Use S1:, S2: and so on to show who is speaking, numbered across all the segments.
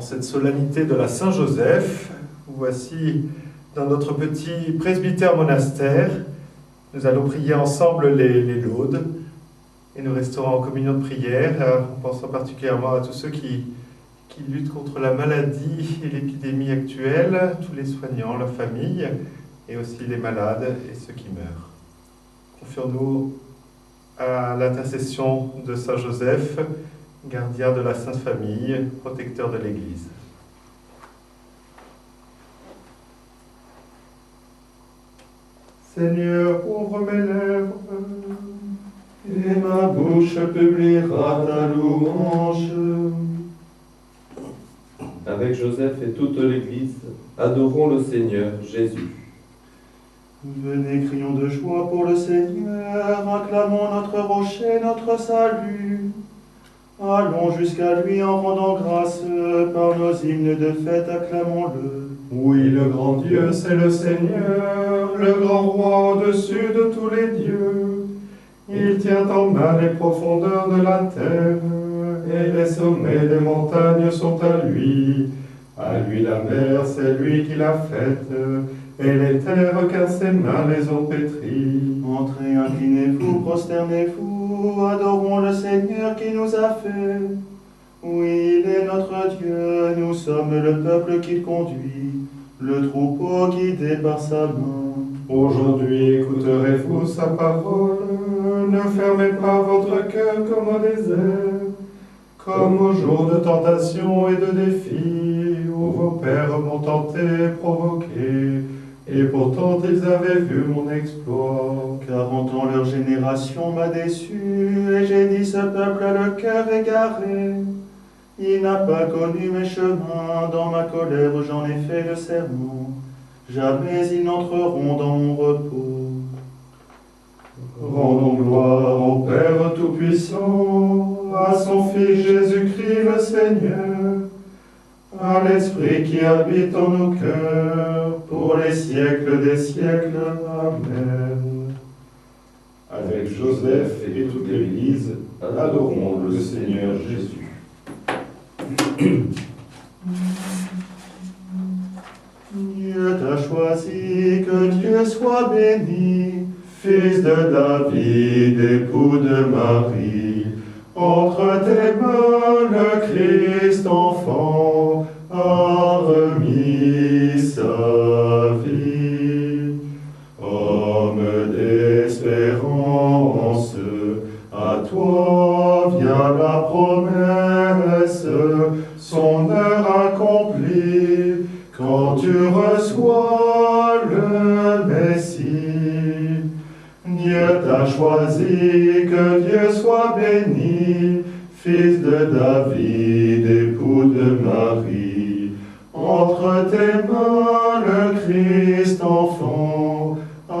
S1: En cette solennité de la Saint-Joseph, voici dans notre petit presbytère monastère, nous allons prier ensemble les laudes et nous resterons en communion de prière en pensant particulièrement à tous ceux qui luttent contre la maladie et l'épidémie actuelle, tous les soignants, leurs familles et aussi les malades et ceux qui meurent. Confions-nous à l'intercession de Saint Joseph, gardien de la Sainte Famille, protecteur de l'Église.
S2: Seigneur, ouvre mes lèvres, et ma bouche publiera ta louange. Avec Joseph et toute l'Église, adorons le Seigneur Jésus.
S3: Venez, crions de joie pour le Seigneur, acclamons notre rocher, notre salut. Allons jusqu'à lui en rendant grâce, par nos hymnes de fête, acclamons-le.
S2: Oui, le grand Dieu, c'est le Seigneur, le grand roi au-dessus de tous les dieux. Il tient en main les profondeurs de la terre, et les sommets des montagnes sont à lui. À lui la mer, c'est lui qui l'a faite, et les terres qu'à ses mains les ont pétries.
S3: Entrez, inclinez-vous, prosternez-vous, adorons le Seigneur qui nous a fait. Oui, il est notre Dieu, nous sommes le peuple qu'il conduit, le troupeau guidé par sa main.
S2: Aujourd'hui écouterez-vous sa parole, ne fermez pas votre cœur comme au désert, comme au jour de tentation et de défi, où vos pères m'ont tenté, provoqué, et pourtant ils avaient vu mon exploit.
S3: 40 ans leur génération m'a déçu, et j'ai dit ce peuple a le cœur égaré. Il n'a pas connu mes chemins, dans ma colère j'en ai fait le serment. Jamais ils n'entreront dans mon repos.
S2: Rendons gloire au Père Tout-Puissant, à son Fils Jésus-Christ le Seigneur, à l'Esprit qui habite en nos cœurs, pour les siècles des siècles. Amen. Avec Joseph et toute l'Église, adorons le Seigneur Jésus.
S3: Dieu t'a choisi, que Dieu soit béni,
S2: Fils de David, époux de Marie, entre tes mains le Christ enfant a remis sa vie. Homme d'espérance, à toi vient la promesse, son heure accomplie, quand tu reçois le Messie. Dieu t'a choisi, que Dieu soit béni, Fils de David, époux de Marie. Entre tes mains le Christ enfant a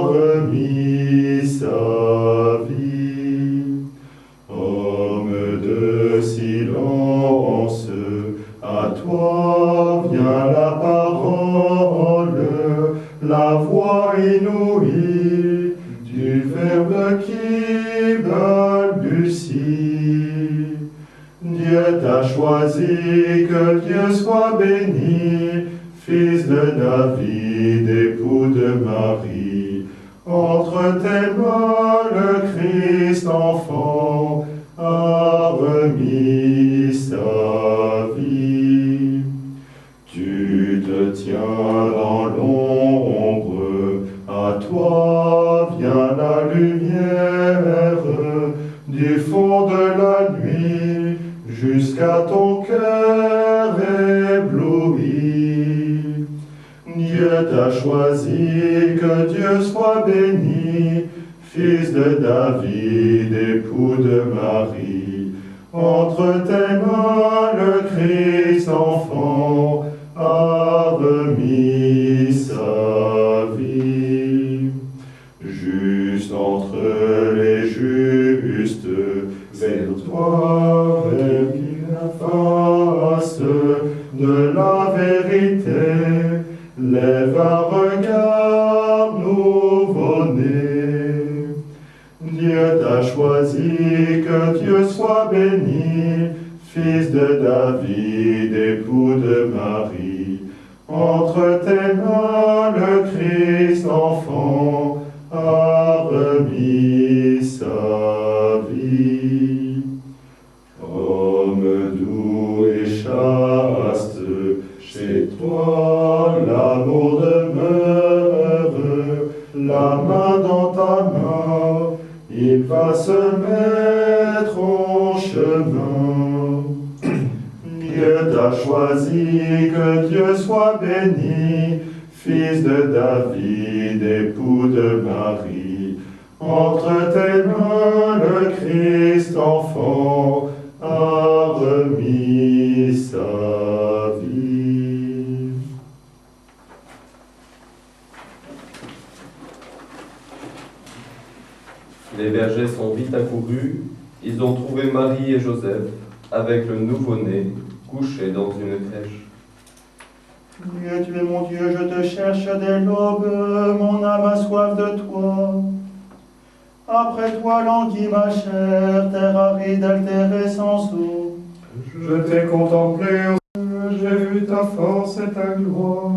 S2: remis sa vie. Homme de silence, à toi vient la parole, la voix inouïe du Verbe qui balbutie. Dieu t'a choisi, que Dieu soit béni, Fils de David, époux de Marie. Entre tes mains le Christ enfant a remis sa vie. Tu te tiens dans l'ombre, à toi vient la lumière, du fond de la nuit jusqu'à ton cœur ébloui. Dieu t'a choisi, que Dieu soit béni, Fils de David, époux de Marie. Entre tes mains le Christ enfant a remis sa vie. Juste entre les justes, vers toi, vers la face de la vérité, lève un regard nouveau-né. Dieu t'a choisi, que Dieu soit béni,
S3: fils de David, époux de Marie. Entre tes mains, le Christ enfant a remis sa vie. Homme doux et chaste, chez toi l'amour demeure, la main dans ta main, il va se mettre en chemin. Dieu t'a choisi, que Dieu soit béni, fils de David, époux de Marie. Entre tes mains, le Christ enfant a remis sa vie.
S4: Les bergers sont vite accourus, ils ont trouvé Marie et Joseph avec le nouveau-né couché dans une crèche.
S3: Dieu, tu es mon Dieu, je te cherche dès l'aube, mon âme a soif de toi. Après toi languit ma chair, terre aride, altérée sans eau.
S2: Je t'ai contemplé, j'ai vu ta force et ta gloire.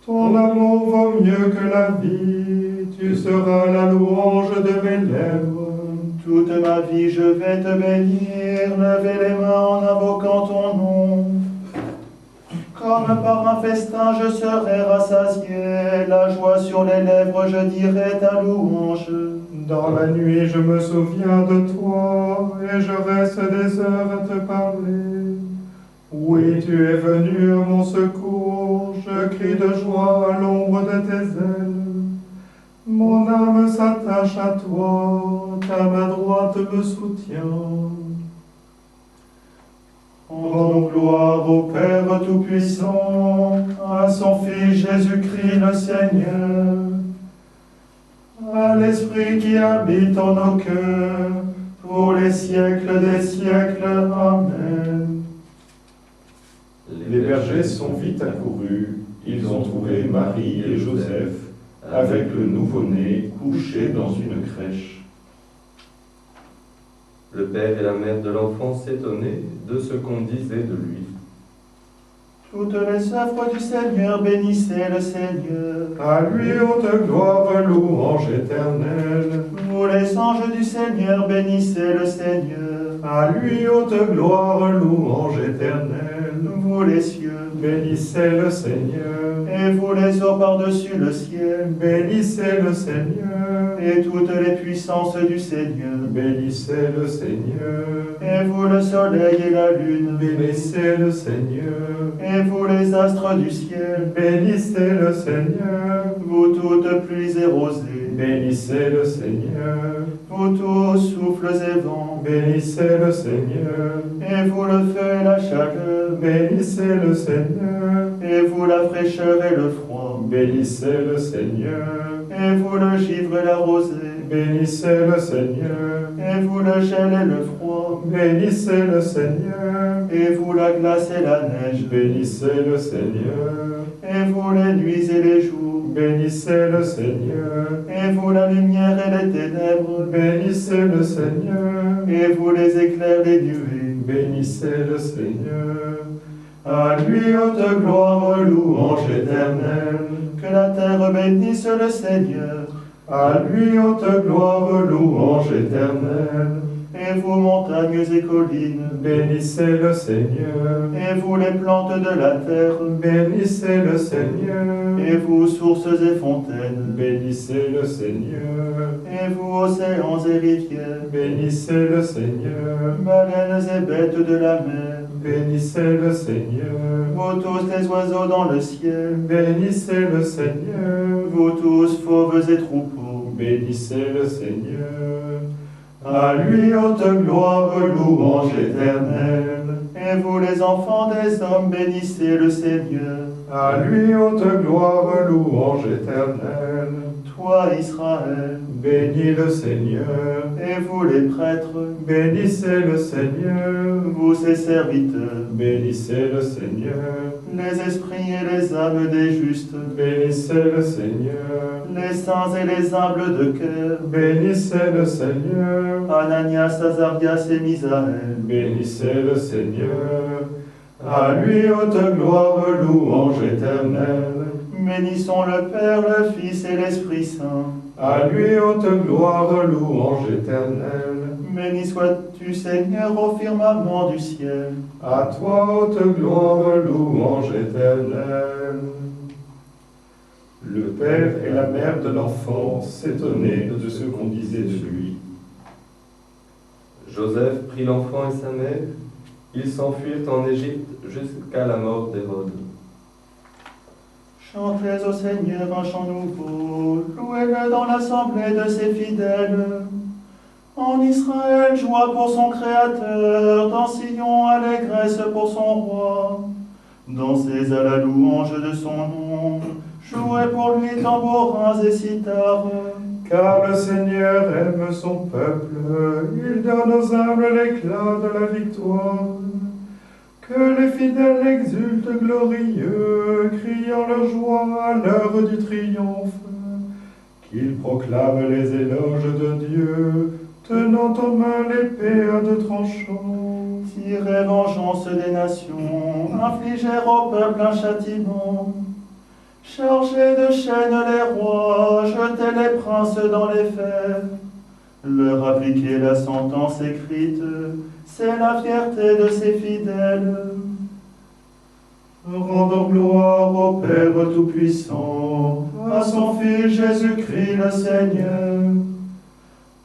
S2: Ton amour vaut mieux que la vie, tu seras la louange de mes lèvres.
S3: Toute ma vie je vais te bénir, lever les mains en invoquant ton nom. Comme par un festin je serai rassasié, la joie sur les lèvres je dirai ta louange.
S2: Dans la nuit je me souviens de toi, et je reste des heures à te parler. Oui, tu es venu à mon secours, je crie de joie à l'ombre de tes ailes. Mon âme s'attache à toi, ta main droite me soutient.
S3: Rendons gloire au Père Tout-Puissant, à son Fils Jésus-Christ le Seigneur, à l'Esprit qui habite en nos cœurs, pour les siècles des siècles. Amen.
S2: Les bergers sont vite accourus, ils ont trouvé Marie et Joseph avec le nouveau-né couché dans une crèche.
S4: Le père et la mère de l'enfant s'étonnaient de ce qu'on disait de lui.
S3: Toutes les œuvres du Seigneur, bénissez le Seigneur.
S2: À lui haute gloire, louange éternelle.
S3: Vous les anges du Seigneur, bénissez le Seigneur.
S2: À lui haute gloire, louange éternelle.
S3: Vous les cieux,
S2: bénissez le Seigneur.
S3: et vous les eaux par-dessus le ciel,
S2: Bénissez le Seigneur.
S3: et toutes les puissances du Seigneur.
S2: Bénissez le Seigneur.
S3: Et vous le soleil et la lune,
S2: Bénissez le Seigneur.
S3: et vous les astres du ciel,
S2: Bénissez le Seigneur.
S3: vous toutes pluies et rosées,
S2: Bénissez le Seigneur.
S3: vous tous souffles et vents,
S2: Bénissez le Seigneur.
S3: et vous le feu et la chaleur,
S2: Bénissez le Seigneur.
S3: et vous la fraîcheur et le froid,
S2: Bénissez le Seigneur.
S3: et vous le givre et la rosée,
S2: Bénissez le Seigneur.
S3: et vous le gel et le froid,
S2: Bénissez le Seigneur.
S3: et vous la glace et la neige,
S2: Bénissez le Seigneur.
S3: et vous les nuits et les jours,
S2: Bénissez le Seigneur.
S3: et vous la lumière et les ténèbres,
S2: Bénissez le Seigneur.
S3: et vous les éclairs, les nuées.
S2: Bénissez le Seigneur. À lui haute gloire, louange éternelle.
S3: Que la terre bénisse le Seigneur,
S2: À lui haute gloire, louange éternelle.
S3: et vous montagnes et collines,
S2: Bénissez le Seigneur.
S3: et vous les plantes de la terre,
S2: Bénissez le Seigneur.
S3: et vous sources et fontaines,
S2: Bénissez le Seigneur.
S3: et vous océans et rivières,
S2: Bénissez le Seigneur.
S3: baleines et bêtes de la mer,
S2: Bénissez le Seigneur.
S3: vous tous les oiseaux dans le ciel,
S2: Bénissez le Seigneur.
S3: vous tous fauves et troupeaux,
S2: Bénissez le Seigneur. À lui haute gloire, louange éternelle.
S3: et vous les enfants des hommes, bénissez le Seigneur,
S2: À lui haute gloire, louange éternelle.
S3: Toi, Israël,
S2: Bénis le Seigneur,
S3: et vous les prêtres,
S2: bénissez le Seigneur,
S3: vous ses serviteurs,
S2: bénissez le Seigneur,
S3: les esprits et les âmes des justes,
S2: bénissez le Seigneur,
S3: les saints et les humbles de cœur,
S2: bénissez le Seigneur,
S3: Ananias, Azarias et Misaël,
S2: bénissez le Seigneur. À lui haute gloire, louange éternelle.
S3: bénissons le Père, le Fils et l'Esprit Saint.
S2: À lui haute gloire, louange éternelle.
S3: Béni sois-tu, Seigneur, au firmament du ciel.
S2: À toi haute gloire, louange éternelle. Le père et la mère de l'enfant s'étonnaient de ce qu'on disait de lui.
S4: Joseph prit l'enfant et sa mère. Ils s'enfuirent en Égypte jusqu'à la mort d'Hérode.
S3: Chantez au Seigneur un chant nouveau, louez-le dans l'assemblée de ses fidèles. En Israël, joie pour son Créateur, dans Sion, allégresse pour son roi. Dansez à la louange de son nom, jouez pour lui tambourins et cithars.
S2: Car le Seigneur aime son peuple, il donne aux humbles l'éclat de la victoire. Que les fidèles exultent glorieux, criant leur joie à l'heure du triomphe. Qu'ils proclament les éloges de Dieu, tenant en main l'épée à deux tranchants.
S3: Tirez vengeance des nations, infligez au peuple un châtiment. Chargez de chaînes les rois, jetez les princes dans les fers. Leur appliquer la sentence écrite, c'est la fierté de ses fidèles.
S2: Rendons gloire au Père Tout-Puissant, à son Fils Jésus-Christ le Seigneur,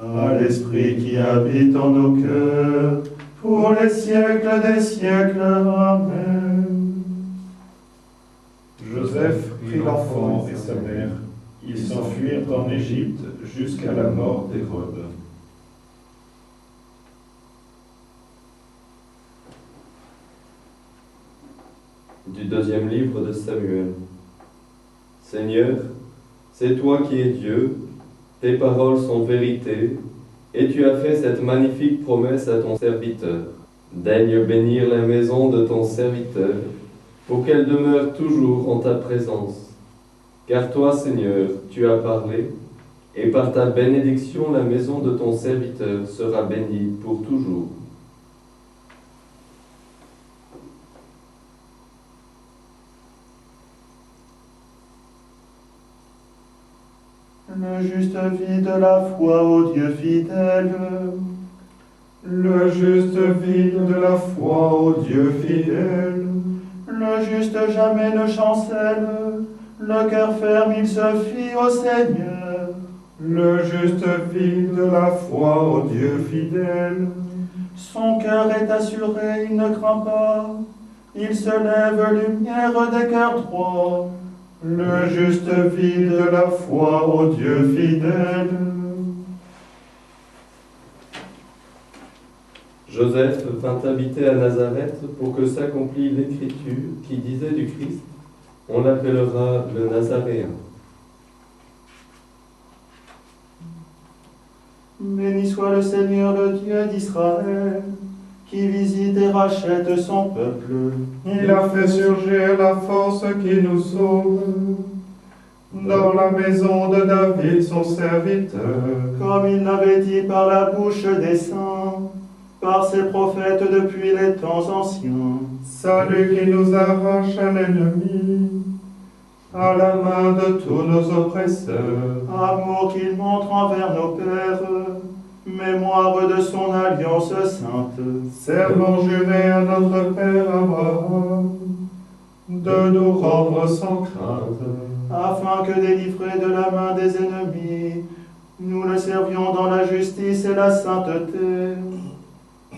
S2: à l'Esprit qui habite en nos cœurs, pour les siècles des siècles. Amen. Joseph prit l'enfant et sa mère. Ils s'enfuirent en Égypte jusqu'à la mort d'Hérode.
S4: Du deuxième livre de Samuel. Seigneur, c'est toi qui es Dieu, tes paroles sont vérité, et tu as fait cette magnifique promesse à ton serviteur. Daigne bénir la maison de ton serviteur, pour qu'elle demeure toujours en ta présence. Car toi, Seigneur, tu as parlé, et par ta bénédiction la maison de ton serviteur sera bénie pour toujours.
S3: Le juste vit de la foi au Dieu fidèle.
S2: Le juste vit de la foi au Dieu fidèle.
S3: Le juste jamais ne chancelle. Le cœur ferme, il se fie au Seigneur.
S2: Le juste vit de la foi au Dieu fidèle.
S3: Son cœur est assuré, il ne craint pas. Il se lève, lumière des cœurs droits.
S2: Le juste vit de la foi au Dieu fidèle.
S4: Joseph vint habiter à Nazareth pour que s'accomplisse l'écriture qui disait du Christ, on l'appellera le Nazaréen.
S3: Béni soit le Seigneur, le Dieu d'Israël, qui visite et rachète son peuple.
S2: Il a fait surgir la force qui nous sauve dans la maison de David, son serviteur.
S3: Comme il l'avait dit par la bouche des saints, par ses prophètes depuis les temps anciens.
S2: Salut qui nous arrache à l'ennemi, à la main de tous nos oppresseurs.
S3: Amour qu'il montre envers nos pères, mémoire de son alliance sainte.
S2: Serment juré à notre Père Abraham, de nous rendre sans crainte,
S3: afin que délivrés de la main des ennemis, nous le servions dans la justice et la sainteté,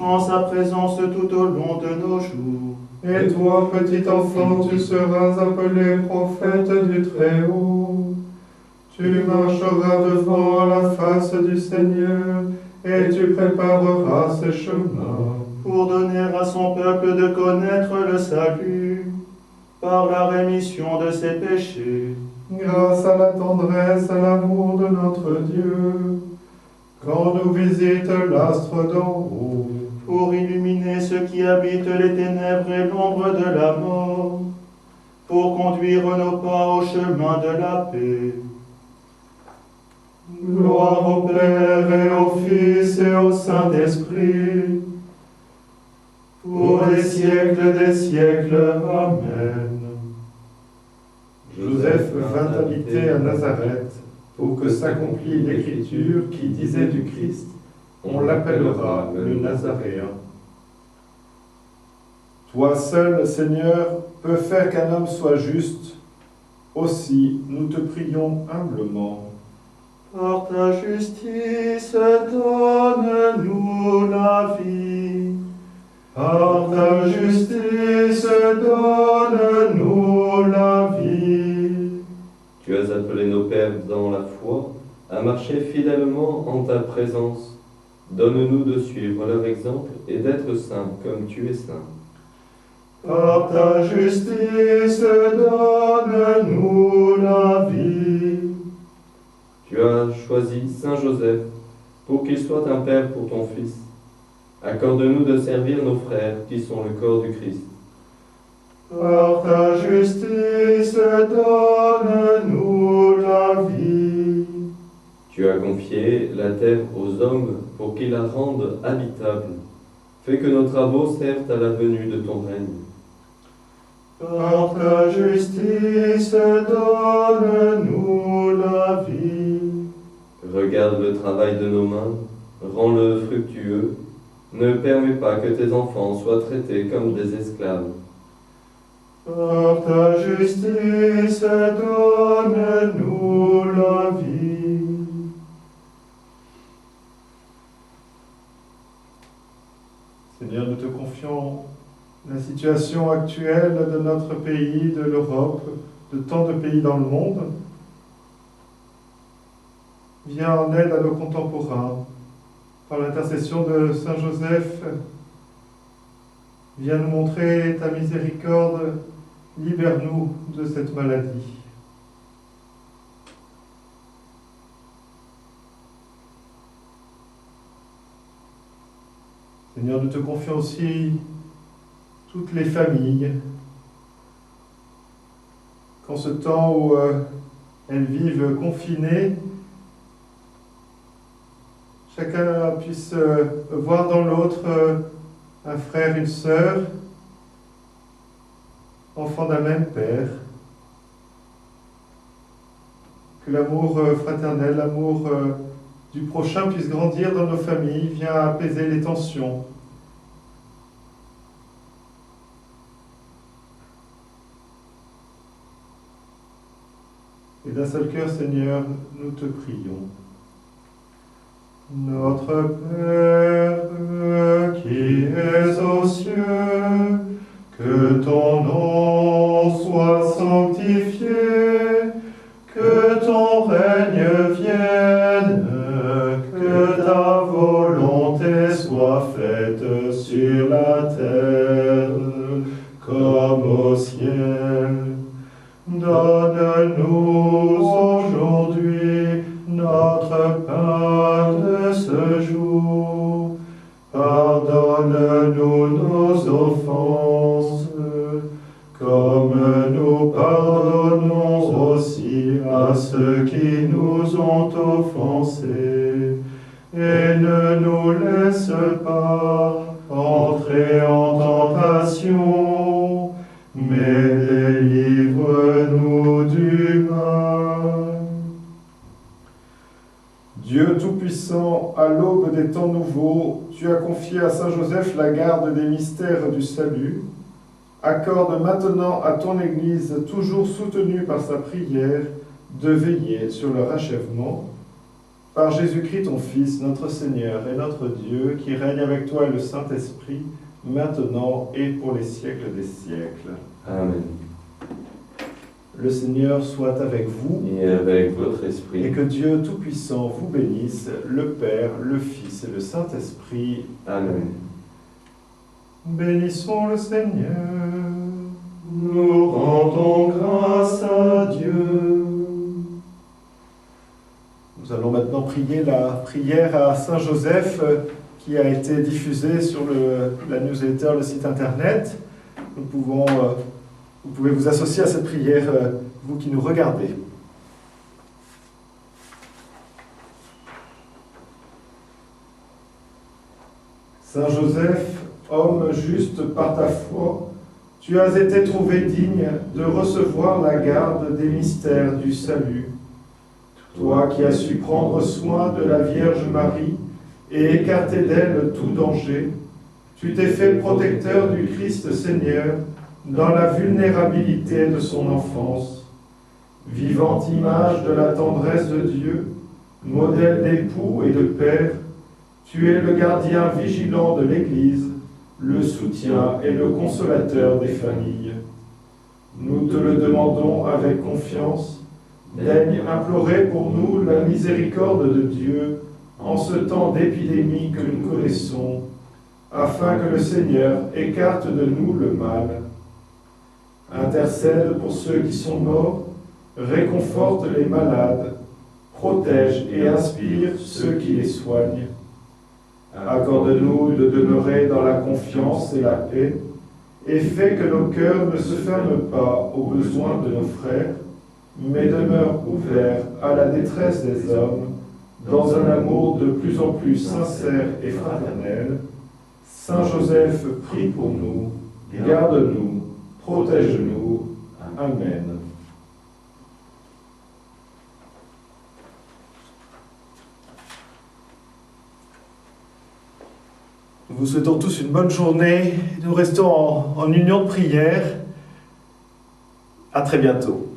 S3: en sa présence tout au long de nos jours.
S2: Et toi, petit enfant, tu seras appelé prophète du Très-Haut. Tu marcheras devant à la face du Seigneur, et tu prépareras ses chemins.
S3: Pour donner à son peuple de connaître le salut, par la rémission de ses péchés.
S2: Grâce à la tendresse, à l'amour de notre Dieu, quand nous visite l'astre d'en haut,
S3: Pour illuminer ceux qui habitent les ténèbres et l'ombre de la mort, pour conduire nos pas au chemin de la paix.
S2: gloire au Père et au Fils et au Saint-Esprit, pour les siècles des siècles. Amen. Joseph vint habiter à Nazareth pour que s'accomplisse l'écriture qui disait du Christ, on l'appellera le Nazaréen. Toi seul, Seigneur, peux faire qu'un homme soit juste. Aussi, nous te prions humblement.
S3: Par ta justice, donne-nous la vie.
S2: Par ta justice, donne-nous la vie.
S4: Tu as appelé nos pères dans la foi à marcher fidèlement en ta présence. Donne-nous de suivre leur exemple et d'être saints comme tu es saint.
S2: Par ta justice, donne-nous la vie.
S4: Tu as choisi Saint Joseph pour qu'il soit un père pour ton Fils. Accorde-nous de servir nos frères qui sont le corps du Christ.
S2: Par ta justice, donne-nous la vie.
S4: Tu as confié la terre aux hommes pour qu'ils la rendent habitable. Fais que nos travaux servent à la venue de ton règne.
S2: Par ta justice, donne-nous la vie.
S4: Regarde le travail de nos mains, rends-le fructueux. Ne permets pas que tes enfants soient traités comme des esclaves.
S2: Par ta justice, donne-nous la vie. Seigneur, nous te confions la situation actuelle de notre pays, de l'Europe, de tant de pays dans le monde. Viens en aide à nos contemporains. Par l'intercession de Saint Joseph, viens nous montrer ta miséricorde. Libère-nous de cette maladie. Seigneur, nous te confions aussi toutes les familles, qu'en ce temps où elles vivent confinées, chacun puisse voir dans l'autre un frère, une sœur, enfants d'un même Père. Que l'amour fraternel, l'amour du prochain puisse grandir dans nos familles, viens apaiser les tensions. Et d'un seul cœur, Seigneur, nous te prions. Notre Père qui es aux cieux, que ton nom soit sanctifié, que ton règne vienne, que ta volonté soit faite sur la terre comme au ciel. Donne-nous aujourd'hui notre pain de ce jour. Pardonne-nous nos offenses, comme nous pardonnons aussi à ceux qui nous ont offensés. Et ne nous laisse pas entrer en tentation, mais délivre-nous du mal. Dieu Tout-Puissant, à l'aube des temps nouveaux, tu as confié à Saint Joseph la garde des mystères du salut. Accorde maintenant à ton Église, toujours soutenue par sa prière, de veiller sur leur achèvement. Par Jésus-Christ, ton Fils, notre Seigneur et notre Dieu, qui règne avec toi et le Saint-Esprit, maintenant et pour les siècles des siècles.
S4: Amen.
S2: Le Seigneur soit avec vous
S4: Et avec votre esprit.
S2: et que Dieu Tout-Puissant vous bénisse, le Père, le Fils et le Saint-Esprit.
S4: Amen.
S2: Bénissons le Seigneur. Nous rendons rendons grâce à Dieu.
S1: Nous allons maintenant prier la prière à Saint Joseph qui a été diffusée sur la newsletter, le site internet. Vous pouvez vous associer à cette prière, vous qui nous regardez. Saint Joseph, homme juste par ta foi, tu as été trouvé digne de recevoir la garde des mystères du salut. Toi qui as su prendre soin de la Vierge Marie et écarter d'elle tout danger, tu t'es fait protecteur du Christ Seigneur dans la vulnérabilité de son enfance. Vivante image de la tendresse de Dieu, modèle d'époux et de père, tu es le gardien vigilant de l'Église, le soutien et le consolateur des familles. Nous te le demandons avec confiance. Daigne implorer pour nous la miséricorde de Dieu en ce temps d'épidémie que nous connaissons, afin que le Seigneur écarte de nous le mal. Intercède pour ceux qui sont morts, réconforte les malades, protège et inspire ceux qui les soignent. Accorde-nous de demeurer dans la confiance et la paix, et fais que nos cœurs ne se ferment pas aux besoins de nos frères, mais demeurent ouverts à la détresse des hommes, dans un amour de plus en plus sincère et fraternel. Saint Joseph, prie pour nous, garde-nous, protège-nous. Amen. Nous vous souhaitons tous une bonne journée. Nous restons en union de prière. À très bientôt.